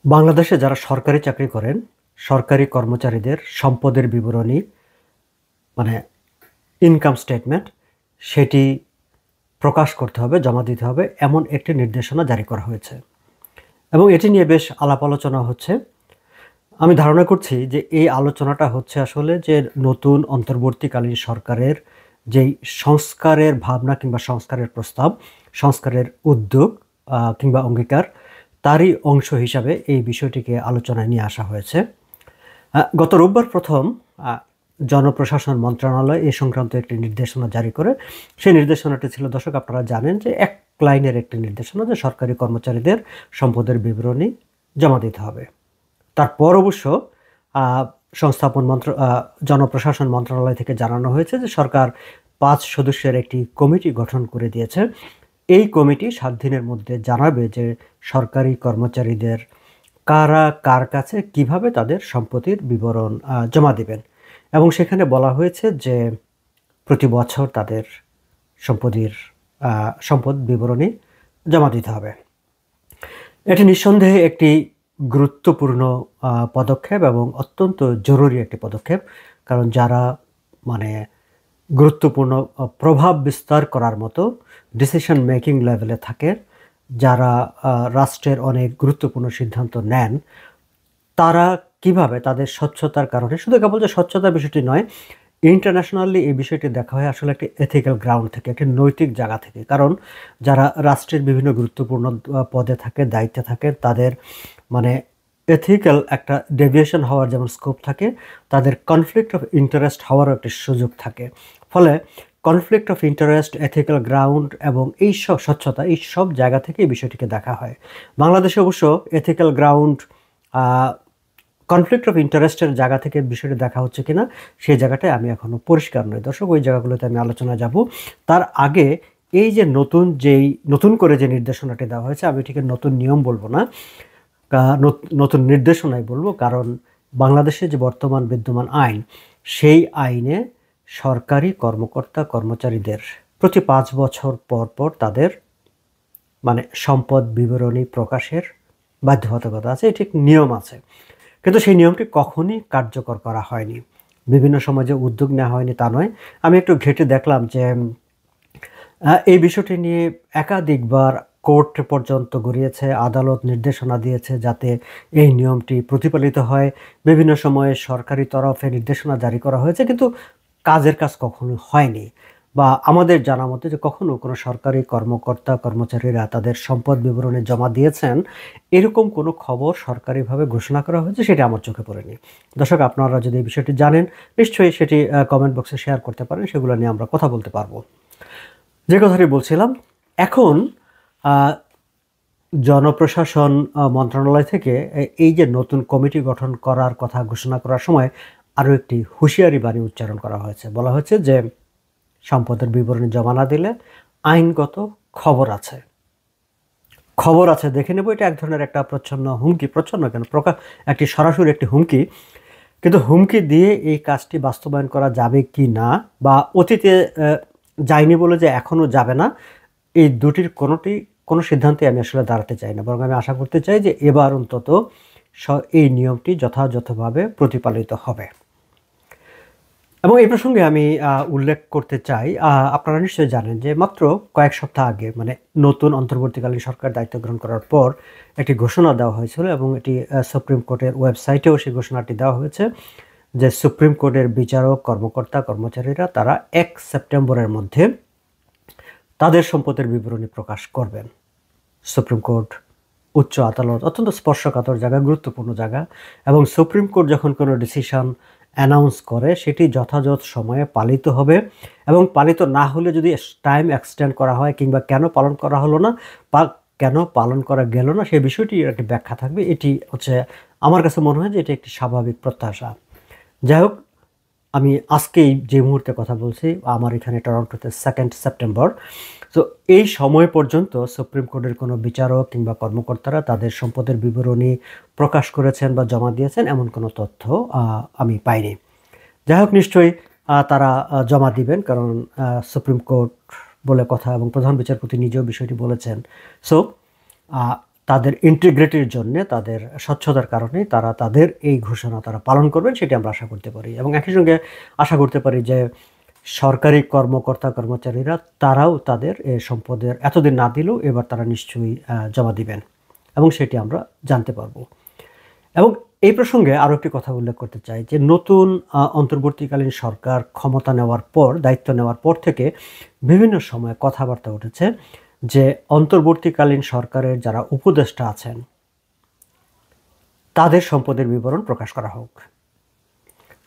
বাংলাদেশে যারা সরকারি চাকরি করেন, সরকারি কর্মচারীদের সম্পদের বিবরণী মানে ইনকাম স্টেটমেন্ট সেটি প্রকাশ করতে হবে, জমা দিতে হবে এমন একটি নির্দেশনা জারি করা হয়েছে। এবং এটি নিয়ে বেশ আলাপ আলোচনা হচ্ছে। আমি ধারণা করছি যে এই আলোচনাটা হচ্ছে আসলে যে নতুন অন্তর্বর্তীকালীন সরকারের যেই সংস্কারের ভাবনা কিংবা সংস্কারের প্রস্তাব, সংস্কারের উদ্যোগ কিংবা অঙ্গীকার তারই অংশ হিসাবে এই বিষয়টিকে আলোচনায় নিয়ে আসা হয়েছে। গত রোববার প্রথম জনপ্রশাসন মন্ত্রণালয় এই সংক্রান্ত একটি নির্দেশনা জারি করে। সেই নির্দেশনাটি ছিল, দর্শক আপনারা জানেন যে এক লাইনের একটি নির্দেশনা যে সরকারি কর্মচারীদের সম্পদের বিবরণী জমা দিতে হবে। তারপর অবশ্য জনপ্রশাসন মন্ত্রণালয় থেকে জানানো হয়েছে যে সরকার 5 সদস্যের একটি কমিটি গঠন করে দিয়েছে। এই কমিটি 7 দিনের মধ্যে জানাবে যে সরকারি কর্মচারীদের কারা কার কাছে কিভাবে তাদের সম্পত্তির বিবরণ জমা দিবেন। এবং সেখানে বলা হয়েছে যে প্রতি বছর তাদের সম্পদ বিবরণী জমা দিতে হবে। এটি নিঃসন্দেহে একটি গুরুত্বপূর্ণ পদক্ষেপ এবং অত্যন্ত জরুরি একটি পদক্ষেপ। কারণ যারা গুরুত্বপূর্ণ প্রভাব বিস্তার করার মতো ডিসিশন মেকিং লেভেলে থাকে, যারা রাষ্ট্রের অনেক গুরুত্বপূর্ণ সিদ্ধান্ত নেন, তারা কিভাবে তাদের স্বচ্ছতার কারণে, শুধু কেবল যে স্বচ্ছতার বিষয়টি নয়, ইন্টারন্যাশনালি এই বিষয়টি দেখা হয় আসলে একটি এথিক্যাল গ্রাউন্ড থেকে, একটি নৈতিক জায়গা থেকে। কারণ যারা রাষ্ট্রের বিভিন্ন গুরুত্বপূর্ণ পদে থাকে, দায়িত্বে থাকে, তাদের এথিক্যাল একটা ডেভিয়েশন হওয়ার যেমন স্কোপ থাকে, তাদের কনফ্লিক্ট অফ ইন্টারেস্ট হওয়ারও একটি সুযোগ থাকে। ফলে conflict of interest, ethical ground এবং এই সব স্বচ্ছতা, এই সব জায়গা থেকে এই বিষয়টিকে দেখা হয়। বাংলাদেশে অবশ্য এথিক্যাল গ্রাউন্ড, কনফ্লিক্ট অফ ইন্টারেস্টের জায়গা থেকে বিষয়টি দেখা হচ্ছে কিনা সেই জায়গাটায় আমি এখনও পরিষ্কার নই। দর্শক, ওই জায়গাগুলোতে আমি আলোচনা যাব। তার আগে এই যে নতুন করে যে নির্দেশনাটি দেওয়া হয়েছে, আমি ঠিক নতুন নিয়ম বলবো না, নতুন নির্দেশনাই বলবো। কারণ বাংলাদেশে যে বর্তমান বিদ্যমান আইন, সেই আইনে সরকারি কর্মকর্তা কর্মচারীদের প্রতি 5 বছর পর পর তাদের সম্পদ বিবরণী প্রকাশের বাধ্যবাধকতা আছে, এটি নিয়ম আছে। কিন্তু সেই নিয়মটি কখনই কার্যকর করা হয়নি। বিভিন্ন সময় যে উদ্যোগ নেওয়া হয়নি তা নয়। আমি একটু ঘেঁটে দেখলাম যে এই বিষয়টি নিয়ে একাধিকবার কোর্ট পর্যন্ত গড়িয়েছে, আদালত নির্দেশনা দিয়েছে যাতে এই নিয়মটি প্রতিপালিত হয়। বিভিন্ন সময়ে সরকারি তরফে নির্দেশনা জারি করা হয়েছে, কিন্তু কাজ কখনো হয়নি। বা আমাদের জানা মতে যে কখনো কোনো সরকারি কর্মকর্তা কর্মচারীরা তাদের সম্পদ বিবরণী জমা দিয়েছেন এরকম কোনো খবর সরকারিভাবে ঘোষণা করা হয়েছে সেটা আমার চোখে পড়েনি। দর্শক, আপনারা যদি এই বিষয়টি জানেন নিশ্চয়ই সেটি কমেন্ট বক্সে শেয়ার করতে পারেন, সেগুলো নিয়ে আমরা কথা বলতে পারবো। যে কথাটি বলছিলাম, এখন জনপ্রশাসন মন্ত্রণালয় থেকে এই যে নতুন কমিটি গঠন করার কথা ঘোষণা করার সময় আরও একটি হুঁশিয়ারি বাণী উচ্চারণ করা হয়েছে। বলা হয়েছে যে সম্পদের বিবরণী জমা না দিলে আইনগত খবর আছে, দেখে নেব। এটা এক ধরনের একটা প্রচ্ছন্ন হুমকি, প্রচ্ছন্ন কেন, একটি সরাসরি একটি হুমকি। কিন্তু হুমকি দিয়ে এই কাজটি বাস্তবায়ন করা যাবে কি না, বা অতীতে যায়নি বলে যে এখনও যাবে না, এই দুটির কোনো সিদ্ধান্তে আমি আসলে দাঁড়াতে চাই না। বরং আমি আশা করতে চাই যে এবার অন্তত এই নিয়মটি যথাযথভাবে প্রতিপালিত হবে। এবং এই প্রসঙ্গে আমি উল্লেখ করতে চাই, আপনারা নিশ্চয়ই জানেন যে মাত্র কয়েক সপ্তাহ আগে, নতুন অন্তর্বর্তীকালীন সরকার দায়িত্ব গ্রহণ করার পর একটি ঘোষণা দেওয়া হয়েছিল, এবং এটি সুপ্রিম কোর্টের ওয়েবসাইটেও সেই ঘোষণাটি দেওয়া হয়েছে যে সুপ্রিম কোর্টের বিচারক কর্মকর্তা কর্মচারীরা তারা 1 সেপ্টেম্বরের মধ্যে তাদের সম্পদের বিবরণী প্রকাশ করবেন। সুপ্রিম কোর্ট, উচ্চ আদালত, অত্যন্ত স্পর্শকাতর জায়গা, গুরুত্বপূর্ণ জায়গা, এবং সুপ্রিম কোর্ট যখন কোনো ডিসিশন অ্যানাউন্স করে সেটি যথাযথ সময়ে পালিত হবে। এবং পালিত না হলে যদি টাইম এক্সটেন্ড করা হয় কিংবা কেন পালন করা হলো না বা কেন পালন করা গেল না, সেই বিষয়টি একটি ব্যাখ্যা থাকবে। এটি হচ্ছে আমার কাছে মনে হয় যে এটি একটি স্বাভাবিক প্রত্যাশা। যাই হোক, আমি আজকেই যে মুহূর্তে কথা বলছি, আমার এখানে টরন্টোতে 2 সেপ্টেম্বর। তো এই সময় পর্যন্ত সুপ্রিম কোর্টের কোনো বিচারক কিংবা কর্মকর্তারা তাদের সম্পদের বিবরণী প্রকাশ করেছেন বা জমা দিয়েছেন এমন কোনো তথ্য আমি পাইনি। যাই হোক, নিশ্চয়ই তারা জমা দিবেন, কারণ সুপ্রিম কোর্ট বলে কথা এবং প্রধান বিচারপতি নিজেও বিষয়টি বলেছেন। সো তাদের ইন্টিগ্রিটির জন্য, তাদের স্বচ্ছতার কারণে তারা তাদের এই ঘোষণা তারা পালন করবেন, সেটি আমরা আশা করতে পারি। এবং একই সঙ্গে আশা করতে পারি যে সরকারি কর্মকর্তা কর্মচারীরা তারাও তাদের সম্পদের এতদিন না দিলেও এবার তারা নিশ্চয়ই জমা দিবেন, এবং সেটি আমরা জানতে পারবো। এবং এই প্রসঙ্গে আরও একটি কথা উল্লেখ করতে চাই যে নতুন অন্তর্বর্তীকালীন সরকার ক্ষমতা নেওয়ার পর, দায়িত্ব নেওয়ার পর থেকে বিভিন্ন সময়ে কথাবার্তা উঠেছে যে অন্তর্বর্তীকালীন সরকারের যারা উপদেষ্টা আছেন তাদের সম্পদের বিবরণ প্রকাশ করা হোক।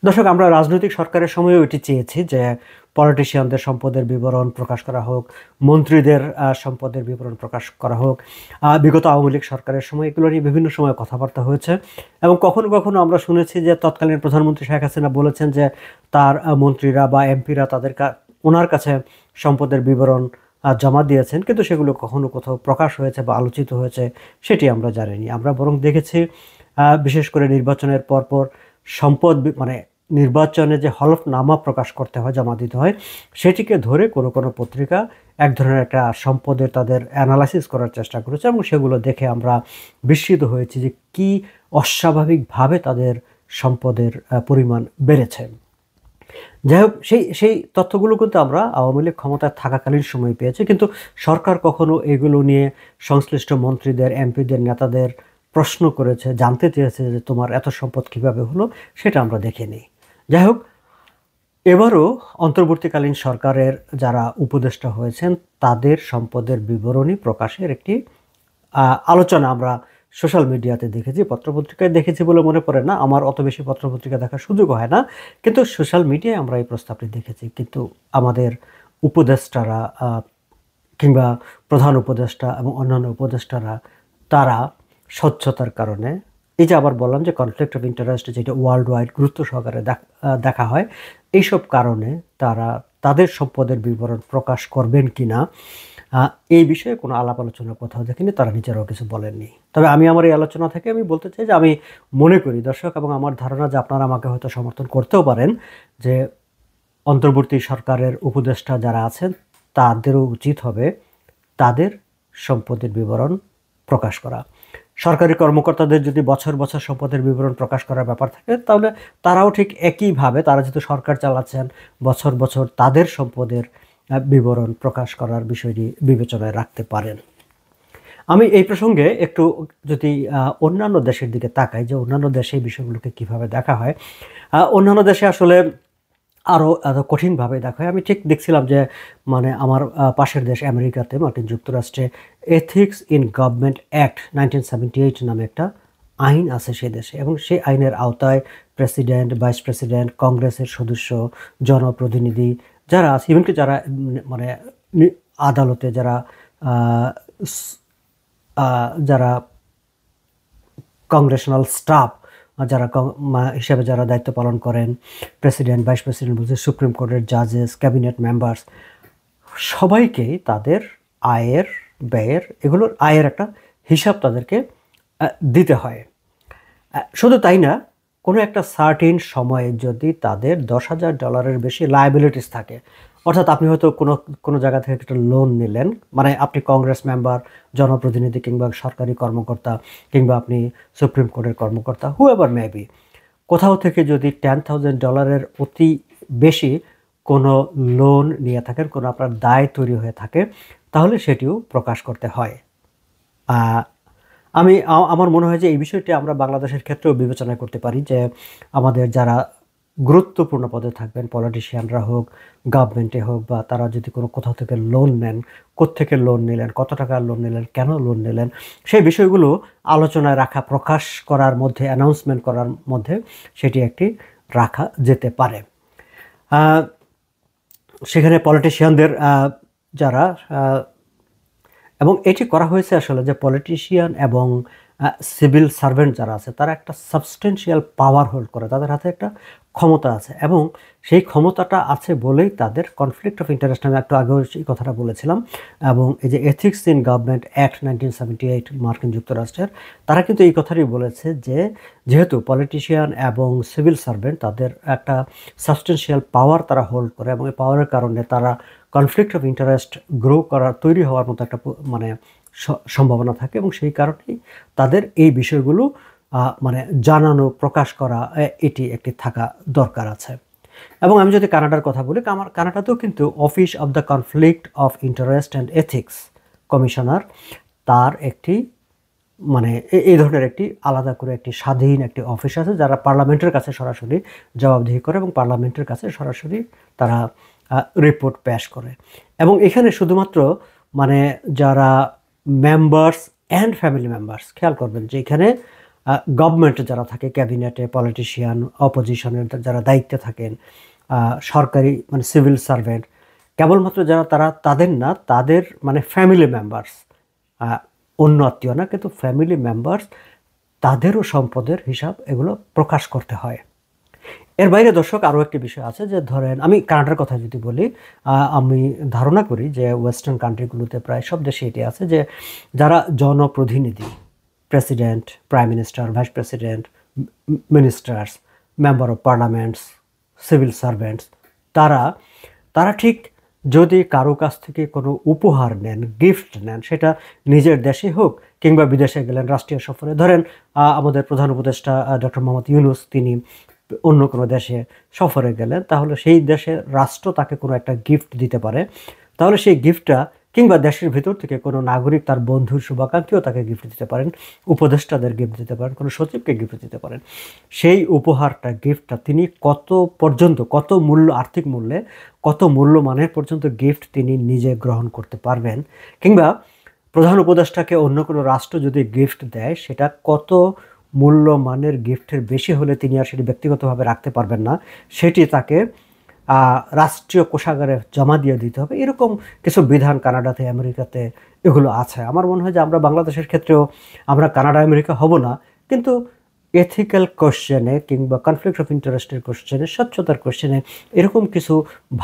দর্শক, আমরা রাজনৈতিক সরকারের সময়ও এটি চেয়েছি যে পলিটিশিয়ানদের সম্পদের বিবরণ প্রকাশ করা হোক, মন্ত্রীদের সম্পদের বিবরণ প্রকাশ করা হোক। বিগত আওয়ামী লীগ সরকারের সময় এগুলো নিয়ে বিভিন্ন সময় কথাবার্তা হয়েছে, এবং কখনো কখনো আমরা শুনেছি যে তৎকালীন প্রধানমন্ত্রী শেখ হাসিনা বলেছেন যে তার মন্ত্রীরা বা এমপিরা ওনার কাছে সম্পদের বিবরণ জমা দিয়েছেন, কিন্তু সেগুলো কখনো কোথাও প্রকাশ হয়েছে বা আলোচিত হয়েছে সেটি আমরা জানিনি। আমরা বরং দেখেছি বিশেষ করে নির্বাচনের পরপর সম্পদ মানে নির্বাচনে যে হলফনামা প্রকাশ করতে হয়, জমা দিতে হয়, সেটিকে ধরে কোনো কোনো পত্রিকা এক ধরনের একটা সম্পদের তাদের অ্যানালাইসিস করার চেষ্টা করেছে, এবং সেগুলো দেখে আমরা বিস্মিত হয়েছি যে কি অস্বাভাবিকভাবে তাদের সম্পদের পরিমাণ বেড়েছে। যাই হোক, সেই তথ্যগুলো কিন্তু আমরা আওয়ামী লীগ ক্ষমতায় থাকাকালীন সময় পেয়েছি, কিন্তু সরকার কখনো এগুলো নিয়ে সংশ্লিষ্ট মন্ত্রীদের, এমপিদের, নেতাদের প্রশ্ন করেছে, জানতে চেয়েছে যে তোমার এত সম্পদ কীভাবে হলো, সেটা আমরা দেখিনি। যাই হোক, এবারও অন্তর্বর্তীকালীন সরকারের যারা উপদেষ্টা হয়েছেন তাদের সম্পদের বিবরণী প্রকাশের একটি আলোচনা আমরা সোশ্যাল মিডিয়াতে দেখেছি, পত্রপত্রিকায় দেখেছি বলে মনে পড়ে না, আমার অত বেশি পত্রপত্রিকা দেখার সুযোগ হয় না, কিন্তু সোশ্যাল মিডিয়ায় আমরা এই প্রস্তাবটি দেখেছি। কিন্তু আমাদের উপদেষ্টারা কিংবা প্রধান উপদেষ্টা এবং অন্যান্য উপদেষ্টারা তারা স্বচ্ছতার কারণে, এই যে আবার বললাম যে কনফ্লিক্ট অফ ইন্টারেস্ট যেটা ওয়ার্ল্ড ওয়াইড গুরুত্ব সহকারে দেখা হয়, এইসব কারণে তারা তাদের সম্পদের বিবরণ প্রকাশ করবেন কিনা এই বিষয়ে কোনো আলাপ আলোচনা কোথাও দেখিনি, তারা নিজেরাও কিছু বলেননি। তবে আমি আমার এই আলোচনা থেকে আমি বলতে চাই যে আমি মনে করি দর্শক, এবং আমার ধারণা যে আপনারা আমাকে হয়তো সমর্থন করতেও পারেন, যে অন্তর্বর্তী সরকারের উপদেষ্টা যারা আছেন তাদেরও উচিত হবে তাদের সম্পদের বিবরণ প্রকাশ করা। সরকারি কর্মকর্তাদের যদি বছর বছর সম্পদের বিবরণ প্রকাশ করার ব্যাপার থাকে, তাহলে তারাও ঠিক একইভাবে, তারা যেহেতু সরকার চালাচ্ছেন, বছর বছর তাদের সম্পদের বিবরণ প্রকাশ করার বিষয়টি বিবেচনায় রাখতে পারেন। আমি এই প্রসঙ্গে একটু যদি অন্যান্য দেশের দিকে তাকাই, যে অন্যান্য দেশে এই বিষয়গুলোকে কীভাবে দেখা হয়, অন্যান্য দেশে আসলে আরও কঠিনভাবে দেখা হয়। আমি ঠিক দেখছিলাম যে মানে আমার পাশের দেশ আমেরিকাতে, মার্কিন যুক্তরাষ্ট্রে এথিক্স ইন গভর্নমেন্ট অ্যাক্ট 1978 নামে একটা আইন আছে সে দেশে, এবং সেই আইনের আওতায় প্রেসিডেন্ট, ভাইস প্রেসিডেন্ট, কংগ্রেসের সদস্য, জনপ্রতিনিধি যারা আছে, ইভেনকি যারা মানে আদালতে যারা যারা কংগ্রেশনাল স্টাফ যারা হিসাবে যারা দায়িত্ব পালন করেন, প্রেসিডেন্ট, ভাইস প্রেসিডেন্ট বলছে, সুপ্রিম কোর্টের জাজেস, ক্যাবিনেট মেম্বার্স, সবাইকেই তাদের আয়ের, ব্যয়ের, এগুলোর আয়ের একটা হিসাব তাদেরকে দিতে হয়। শুধু তাই না, কোনো একটা সার্টেন সময়ে যদি তাদের $10,000 বেশি লায়াবিলিটিস থাকে, অর্থাৎ আপনি হয়তো কোনো জায়গা থেকে একটা লোন নিলেন, মানে আপনি কংগ্রেস মেম্বার, জনপ্রতিনিধি কিংবা সরকারি কর্মকর্তা, কিংবা আপনি সুপ্রিম কোর্টের কর্মকর্তা, হুএভার মে বি, কোথাও থেকে যদি $10,000 অতি বেশি কোনো লোন নিয়ে থাকেন, কোনো আপনার দায় তৈরি হয়ে থাকে, তাহলে সেটিও প্রকাশ করতে হয়। আমার মনে হয় যে এই বিষয়টি আমরা বাংলাদেশের ক্ষেত্রেও বিবেচনা করতে পারি, যে আমাদের যারা গুরুত্বপূর্ণ পদে থাকবেন, পলিটিশিয়ানরা হোক, গভর্নমেন্টে হোক, বা তারা যদি কোথাও থেকে লোন নেন, কোত্থেকে লোন নিলেন, কত টাকার লোন নিলেন, কেন লোন নিলেন, সেই বিষয়গুলো আলোচনায় রাখা, প্রকাশ করার মধ্যে, অ্যানাউন্সমেন্ট করার মধ্যে সেটি একটি রাখা যেতে পারে। সেখানে পলিটিশিয়ানদের যারা, এবং এটি করা হয়েছে আসলে যে পলিটিশিয়ান এবং সিভিল সার্ভেন্ট যারা আছে তারা একটা সাবস্টেন্সিয়াল পাওয়ার হোল্ড করে, তাদের হাতে একটা ক্ষমতা আছে, এবং সেই ক্ষমতাটা আছে বলেই তাদের কনফ্লিক্ট অফ ইন্টারেস্ট, আমি একটু আগেও এই কথাটা বলেছিলাম, এবং এই যে এথিক্স ইন গভর্নমেন্ট অ্যাক্ট 1978 মার্কিন যুক্তরাষ্ট্রের, তারা কিন্তু এই কথাটাই বলেছে যে যেহেতু পলিটিশিয়ান এবং সিভিল সার্ভেন্ট তাদের একটা সাবস্টেন্সিয়াল পাওয়ার তারা হোল্ড করে, এবং এই পাওয়ারের কারণে তারা কনফ্লিক্ট অফ ইন্টারেস্ট তৈরি হওয়ার মতো একটা মানে সম্ভাবনা থাকে এবং সেই কারণেই তাদের এই বিষয়গুলো মানে জানানো প্রকাশ করা এটি একটি থাকা দরকার আছে। এবং আমি যদি কানাডার কথা বলি, কানাডাতেও কিন্তু office of the conflict of interest and ethics commissioner, তার একটি মানে এই ধরনের একটি আলাদা করে একটি স্বাধীন একটি অফিস আছে যারা পার্লামেন্টের কাছে সরাসরি জবাবদিহি করে এবং পার্লামেন্টের কাছে সরাসরি তারা রিপোর্ট পেশ করে। এবং এখানে শুধুমাত্র মানে যারা মেম্বার্স অ্যান্ড ফ্যামিলি মেম্বার্স, খেয়াল করবেন যে এখানে গভর্নমেন্টে যারা থাকে, ক্যাবিনেটে, পলিটিশিয়ান, অপোজিশনের যারা দায়িত্বে থাকেন, সরকারি মানে সিভিল সার্ভেন্ট, কেবলমাত্র যারা তাদের না, তাদের মানে ফ্যামিলি মেম্বার্স, অন্য আত্মীয় না, কিন্তু ফ্যামিলি মেম্বার্স, তাদেরও সম্পদের হিসাব এগুলো প্রকাশ করতে হয়। এর বাইরে দর্শক আরও একটি বিষয় আছে যে ধরেন আমি কানাডার কথা যদি বলি, আমি ধারণা করি যে ওয়েস্টার্ন কান্ট্রিগুলোতে প্রায় সব দেশে এটি আছে যে যারা জনপ্রতিনিধি, president, prime minister, vice president, ministers, member of parliaments, civil servants, তারা ঠিক যদি কারো কাছ থেকে কোনো উপহার নেন, গিফট নেন, সেটা নিজের দেশে হোক কিংবা বিদেশে গেলেন রাষ্ট্রীয় সফরে, ধরেন আমাদের প্রধান উপদেষ্টা ডক্টর মোহাম্মদ ইউনূস তিনি অন্য কোনো দেশে সফরে গেলেন, তাহলে সেই দেশের রাষ্ট্র তাকে কোনো একটা গিফট দিতে পারে, তাহলে সেই গিফটটা কিংবা দেশের ভিতর থেকে কোনো নাগরিক তার বন্ধুর শুভাকাঙ্ক্ষীও তাকে গিফট দিতে পারেন, উপদেষ্টাদের গিফট দিতে পারেন, কোনো সচিবকে গিফট দিতে পারেন। সেই উপহারটা, গিফটটা তিনি কত পর্যন্ত, কত মূল্য, আর্থিক মূল্যে কত মূল্যমানের পর্যন্ত গিফট তিনি নিজে গ্রহণ করতে পারবেন, কিংবা প্রধান উপদেষ্টাকে অন্য কোনো রাষ্ট্র যদি গিফট দেয় সেটা কত মূল্যমানের গিফটের বেশি হলে তিনি আর সেটি ব্যক্তিগতভাবে রাখতে পারবেন না, সেটি তাকে রাষ্ট্রীয় কোষাগারে জমা দিয়ে দিতে হবে। এরকম কিছু বিধান কানাডাতে, আমেরিকাতে এগুলো আছে। আমার মনে হয় যে আমরা বাংলাদেশের ক্ষেত্রেও আমরা কানাডা আমেরিকা হব না, কিন্তু এথিক্যাল কোশ্চেনে কিংবা কনফ্লিক্ট অফ ইন্টারেস্টের কোশ্চেনে, স্বচ্ছতার কোশ্চেনে এরকম কিছু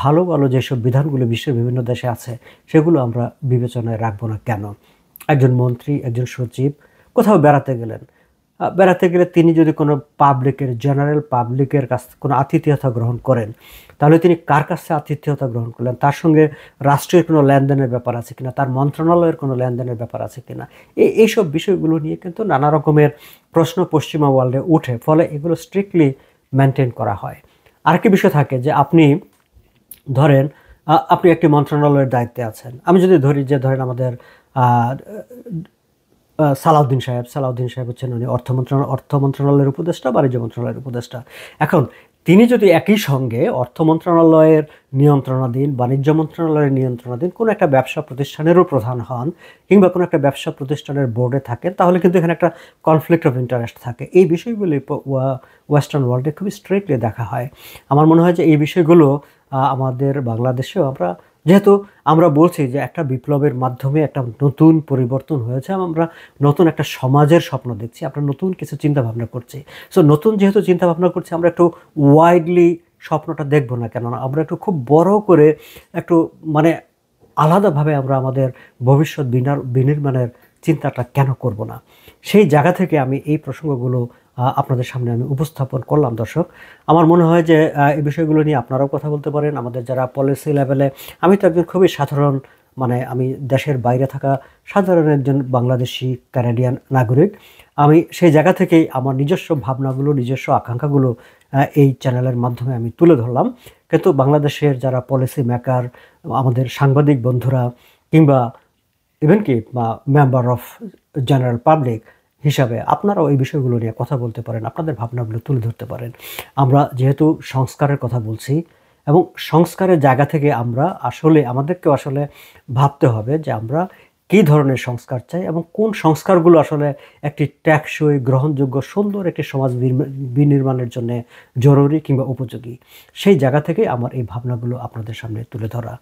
ভালো ভালো যেসব বিধানগুলো বিশ্বের বিভিন্ন দেশে আছে সেগুলো আমরা বিবেচনায় রাখবো না কেন? একজন মন্ত্রী, একজন সচিব কোথাও বেড়াতে গেলে তিনি যদি কোনো পাবলিকের, জেনারেল পাবলিকের কাছ কোনো আতিথেয়তা গ্রহণ করেন, তাহলে তিনি কার কাছে আতিথেয়তা গ্রহণ করলেন, তার সঙ্গে রাষ্ট্রের কোনো লেনদেনের ব্যাপার আছে কিনা, তার মন্ত্রণালয়ের কোনো লেনদেনের ব্যাপার আছে কিনা, এইসব বিষয়গুলো নিয়ে কিন্তু নানা রকমের প্রশ্ন পশ্চিমা ওয়ার্ল্ডে উঠে, ফলে এগুলো স্ট্রিক্টলি মেনটেন করা হয়। আরেকটি বিষয় থাকে যে আপনি ধরেন আপনি একটি মন্ত্রণালয়ের দায়িত্বে আছেন, আমি যদি ধরি যে ধরেন আমাদের সালাউদ্দিন সাহেব হচ্ছেন উনি অর্থ মন্ত্রণালয়ের উপদেষ্টা, বাণিজ্য মন্ত্রণালয়ের উপদেষ্টা। এখন তিনি যদি একই সঙ্গে অর্থ মন্ত্রণালয়ের নিয়ন্ত্রণাধীন, বাণিজ্য মন্ত্রণালয়ের নিয়ন্ত্রণাধীন কোনো একটা ব্যবসা প্রতিষ্ঠানেরও প্রধান হন কিংবা কোনো একটা ব্যবসা প্রতিষ্ঠানের বোর্ডে থাকেন, তাহলে কিন্তু এখানে একটা কনফ্লিক্ট অফ ইন্টারেস্ট থাকে। এই বিষয়গুলি ওয়েস্টার্ন ওয়ার্ল্ডে খুবই স্ট্রিক্টলি দেখা হয়। আমার মনে হয় যে এই বিষয়গুলো আমাদের বাংলাদেশেও যেহেতু আমরা বলছি যে একটা বিপ্লবের মাধ্যমে একটা নতুন পরিবর্তন হয়েছে, আমরা নতুন একটা সমাজের স্বপ্ন দেখছি, আমরা নতুন কিছু চিন্তাভাবনা করছি। সো নতুন যেহেতু চিন্তাভাবনা করছি, আমরা একটু ওয়াইডলি স্বপ্নটা দেখব না কেন? আমরা একটু খুব বড় করে একটু মানে আলাদাভাবে আমরা আমাদের ভবিষ্যৎ বিনির্মাণের চিন্তাটা কেন করব না? সেই জায়গা থেকে আমি এই প্রসঙ্গগুলো আপনাদের সামনে আমি উপস্থাপন করলাম। দর্শক, আমার মনে হয় যে এই বিষয়গুলো নিয়ে আপনারাও কথা বলতে পারেন। আমাদের যারা পলিসি লেভেলে, আমি তো একজন খুবই সাধারণ, মানে আমি দেশের বাইরে থাকা সাধারণ একজন বাংলাদেশি কানাডিয়ান নাগরিক, আমি সেই জায়গা থেকেই আমার নিজস্ব ভাবনাগুলো, নিজস্ব আকাঙ্ক্ষাগুলো এই চ্যানেলের মাধ্যমে আমি তুলে ধরলাম। কিন্তু বাংলাদেশের যারা পলিসি মেকার, আমাদের সাংবাদিক বন্ধুরা, কিংবা ইভেন কি মেম্বার অফ জেনারেল পাবলিক হিসাবে আপনারাও এই বিষয়গুলো নিয়ে কথা বলতে পারেন, আপনাদের ভাবনাগুলো তুলে ধরতে পারেন। আমরা যেহেতু সংস্কারের কথা বলছি, এবং সংস্কারের জায়গা থেকে আমাদেরকেও আসলে ভাবতে হবে যে আমরা কী ধরনের সংস্কার চাই এবং কোন সংস্কারগুলো আসলে একটি টেকসই, গ্রহণযোগ্য, সুন্দর একটি সমাজ বিনির্মাণের জন্য জরুরি কিংবা উপযোগী। সেই জায়গা থেকে আমার এই ভাবনাগুলো আপনাদের সামনে তুলে ধরা।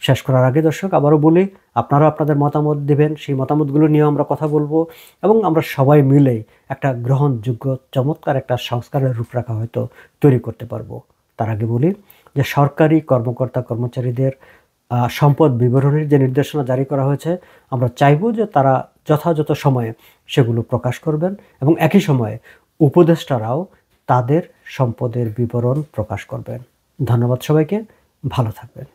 শেষ করার আগে দর্শক আবারও বলি, আপনারা আপনাদের মতামত দেবেন, সেই মতামতগুলো নিয়েও আমরা কথা বলবো এবং আমরা সবাই মিলে একটা গ্রহণযোগ্য, চমৎকার একটা সংস্কারের রূপরেখা হয়তো তৈরি করতে পারবো। তার আগে বলি যে সরকারি কর্মকর্তা কর্মচারীদের সম্পদ বিবরণীর যে নির্দেশনা জারি করা হয়েছে, আমরা চাইব যে তারা যথাযথ সময়ে সেগুলো প্রকাশ করবেন এবং একই সময়ে উপদেষ্টারাও তাদের সম্পদের বিবরণ প্রকাশ করবেন। ধন্যবাদ সবাইকে, ভালো থাকবেন।